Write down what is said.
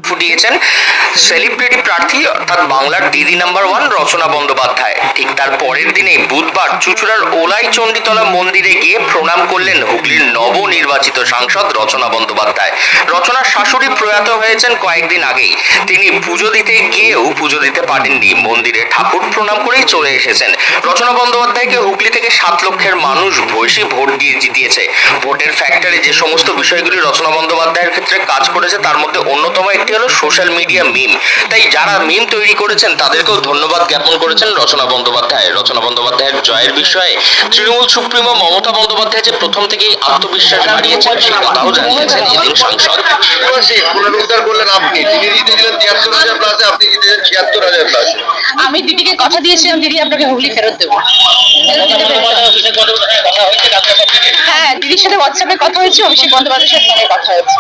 ফুটিয়েছেন celebrity প্রার্থী অর্থাৎ বাংলার দিদি নাম্বার 1 রচনা বন্দ্যোপাধ্যায়। ঠিক তার পরের দিনে বুধবার চুঁচুড়ার ওলাই চণ্ডীতলা মন্দিরে গিয়ে প্রণাম করলেন হুগলির নবনির্বাচিত সাংসদ রচনা বন্দ্যোপাধ্যায়। রচনার শাশুড়ি প্রয়াত হয়েছেন কয়েকদিন আগেই। তিনি পুজো দিতে গিয়েও পুজো দিতে পারেননি, মন্দিরে ঠাকুর প্রণাম করেই চলে এসেছেন। রচনা বন্দ্যোপাধ্যায়কে হুগলি থেকে 7 লক্ষের মানুষ ভৈষী ভোট দিয়ে জিতিয়েছে। ভোটের ফ্যাক্টরে যে সমস্ত বিষয়গুলি রচনা বন্দ্যোপাধ্যায়ের ক্ষেত্রে কাজ করেছে তার মধ্যে অন্যতম একটি হলো সোশ্যাল মিডিয়া মিম। তাই যারা মিম তৈরি করেছেন তাদেরকেও ধন্যবাদ জ্ঞাপন করেছেন রচনা বন্দ্যোপাধ্যায়। রচনা বন্দ্যোপাধ্যায়ের জয়ের বিষয়ে তৃণমূল সুপ্রিমো মমতা বন্দ্যোপাধ্যায় যে প্রথম থেকেই আত্মবিশ্বাস হারিয়েছেন সে কথাও জানিয়েছেন এদিন সাংসদ। পুনরুদ্ধার করলেন আপনি, তিনি জিতেছিলেন 73,000 প্লাসে, আপনি জিতেছেন 76,000 প্লাসে। আমি দিদিকে কথা দিয়েছিলাম দিদি আপনাকে হুগলি ফেরত দেবো। হ্যাঁ, দিদির সাথে হোয়াটসঅ্যাপে কথা হয়েছে, অভিষেক বন্দ্যোপাধ্যায়ের সাথে কথা হয়েছে।